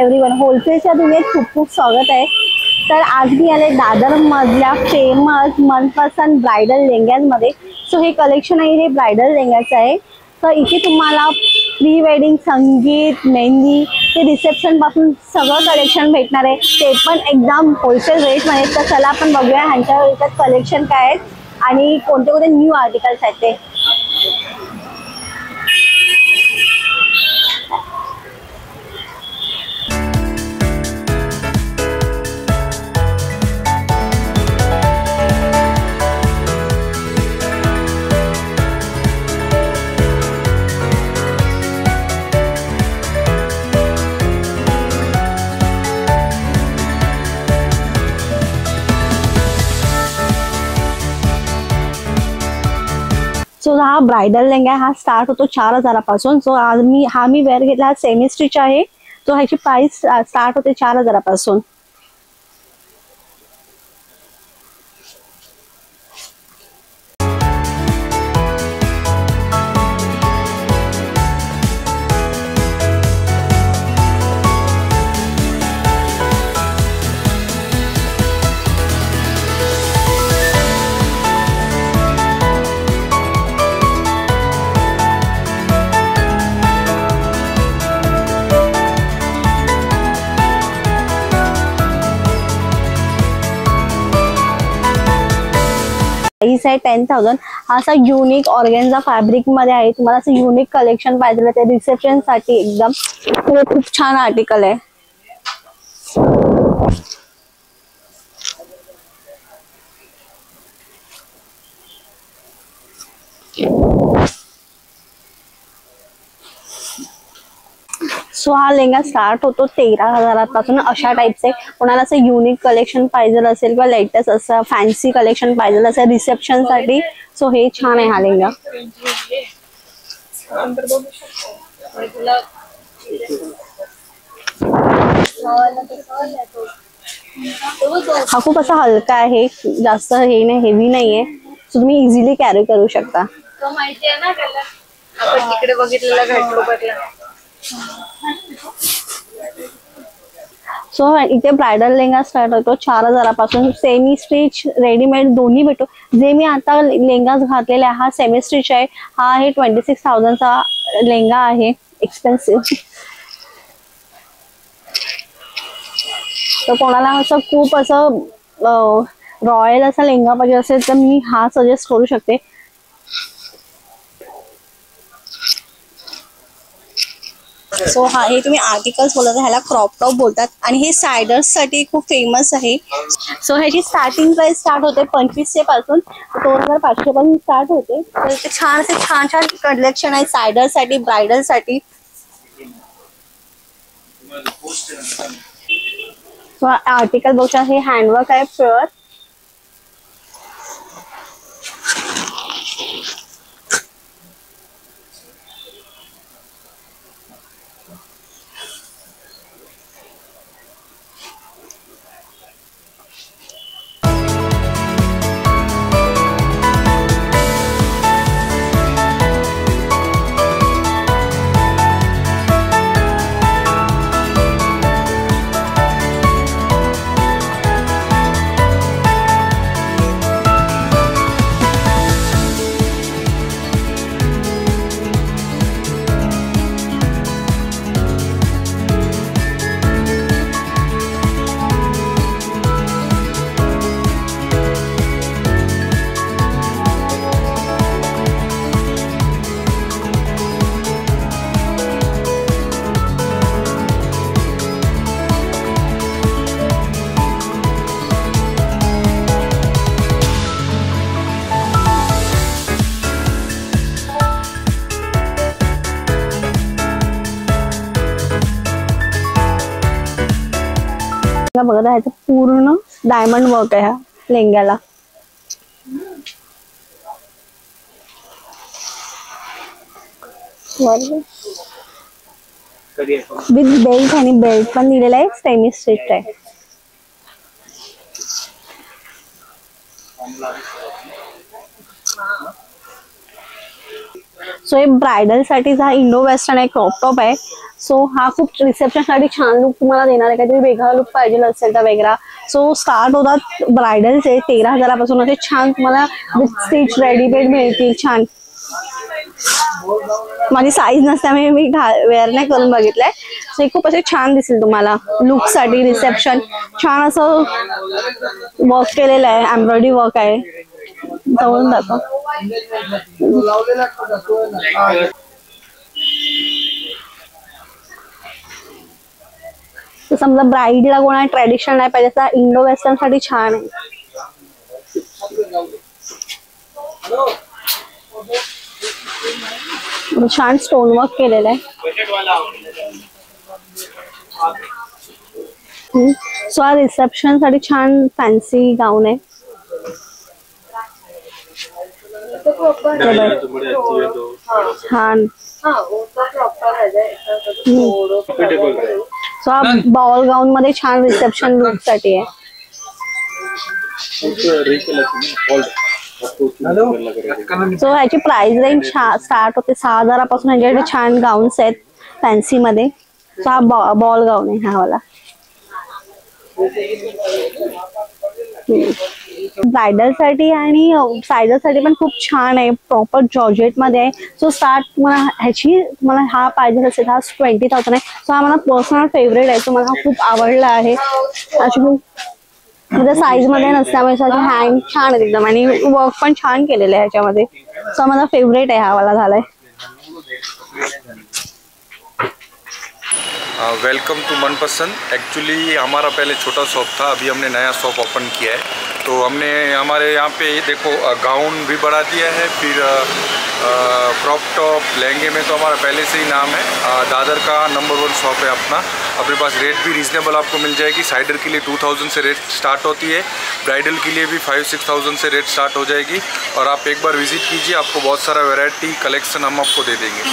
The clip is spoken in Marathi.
एव्हरीवन, होलसेलच्या दुनियेत खूप खूप स्वागत आहे। तर आज मी आले दादर मधल्या फेमस मनपसंद ब्राइडल लेहंग्यांमध्ये। सो हे कलेक्शन आहे, हे ब्राइडल लेहंग्याचं आहे। तर इथे तुम्हाला प्री वेडिंग, संगीत, मेहंदी ते रिसेप्शन पासून सगळं कलेक्शन भेटणार आहे, ते पण एकदम होलसेल रेटमध्ये। तर चला आपण बघूया ह्यांच्या याच्यात कलेक्शन काय आहेत आणि कोणते कोणते न्यू आर्टिकल्स आहेत ते। सो हा ब्राइडल लेहंगा हा स्टार्ट होतो 4000 पासून। सो आज मी वेअर घेतला, हा सेमी स्टिच आहे। तो ह्याची प्राइस स्टार्ट होते 4000 पासून। प्राइस आहे 10,000। हा असा युनिक ऑर्गेन्झा फॅब्रिक मध्ये आहे। तुम्हाला असं युनिक कलेक्शन पाहिजे ते रिसेप्शन साठी एकदम खूप छान आर्टिकल आहे। सो हा लेहंगा स्टार्ट होतो 13,000 पासून। अशा टाइपचे कोणाला असं युनिक कलेक्शन पाहिजे असेल किंवा लेटेस्ट असं फॅन्सी कलेक्शन पाहिजे असेल रिसेप्शन साठी, सो हे छान आहे हा लेहंगा। हा खूप असा हलका आहे, जास्त हे नाही, हेवी नाहीये। सो तुम्ही इझिली कॅरी करू शकता। माहिती आहे ना त्याला, आपण तिकडे बघितलेला घाटकोपरला। सो इथे ब्राइडल लेहंगा स्टार्ट होतो 4000 पासून। सेमी स्टिच, रेडीमेड दोन्ही भेटतो। जे मी आता लेहंगा घातलेला आहे हा सेमी स्टिच आहे। हा आहे 26,000 चा लेहंगा आहे, एक्सपेन्सिव्ह। तर कोणाला असं खूप असं रॉयल असा लेहंगा पाहिजे असेल तर मी हा सजेस्ट करू शकते। सो हा हे तुम्ही आर्टिकल्स बोलत, ह्याला क्रॉप टॉप बोलतात आणि हे सायडर्स साठी खूप फेमस आहे। सो ह्याची स्टार्टिंग प्राइस स्टार्ट होते 2500 पासून 2500 पासून स्टार्ट होते। तर ते छान असे छान छान कलेक्शन आहे सायडर साठी, ब्राइडल साठी। सो आर्टिकल बघा, हे हँडवर्क आहे प्युअर। बघा, ह्याचं पूर्ण डायमंड वर्क आहे ह्या लेहंग्याला। विथ बेल्ट आणि बेल्ट पण दिलेला आहे, सेमी स्टिच आहे। सो हे ब्रायडलसाठीचा हा इंडो वेस्टर्न एक क्रॉप टॉप आहे. सो हा खूप रिसेप्शनसाठी छान लुक तुम्हाला देणार आहे. काहीतरी वेगळा लुक पाहिजे असेल तर वेगळा. सो स्टार्ट होतात ब्रायडलचे 13,000 पासून. असे छान तुम्हाला विथ स्टिच रेडीमेड मिळतील छान. माझी साईज नसल्यामुळे मी वेअर नाही करून बघितलंय. सो हे खूप असे छान दिसेल तुम्हाला लुक साठी. रिसेप्शन छान असं वर्क केलेलं आहे, एम्ब्रॉयडरी वर्क आहे. जवळून दाखव. समजा ब्राईडला कोणा ट्रेडिशनल नाही पाहिजे तर इंडो वेस्टर्न साठी छान आहे. छान स्टोन वर्क केलेलं आहे. सो हा रिसेप्शन साठी छान फॅन्सी गाऊन आहे. छान. सो हा बॉल गाऊन मध्ये छान रिसेप्शन लुक साठी आहे. सो ह्याची प्राइस रेंज स्टार्ट होते 6,000 पासून. ह्याच्याकडे छान गाऊन्स आहेत फॅन्सी मध्ये. सो हा बॉल गाऊन आहे हा वाला. ब्रायडल साठी आणि सायझर साठी पण खूप छान आहे. प्रॉपर जॉर्जेट मध्ये आहे. सो स्टार्ट मला ह्याची मला हा पाहिजे असेल हा 20,000 आहे. सो हा मला पर्सनल फेवरेट आहे. सो मला खूप आवडला आहे. अशी म्हणजे साईज मध्ये नसल्यामुळे हँड छान आहे एकदम आणि वर्क पण छान केलेलं आहे ह्याच्यामध्ये. सो माझा फेवरेट आहे हा वाला झालाय. वेलकम टू मनपसंद. एक्चुअली हमारा पहले छोटा शॉप था, अभी हमने नया शॉप ओपन किया है. तो हमने हमारे यहाँ पे देखो गाउन भी बढ़ा दिया है, फिर क्रॉप टॉप लहंगे में तो हमारा पहले से ही नाम है. दादर का नंबर 1 शॉप है अपना. अपने पास रेट भी रीज़नेबल आपको मिल जाएगी. साइडर के लिए 2,000 से रेट स्टार्ट होती है. ब्राइडल के लिए भी 5-6,000 से रेट स्टार्ट हो जाएगी. और आप एक बार विज़िट कीजिए, आपको बहुत सारा वैरायटी कलेक्शन हम आपको दे देंगे.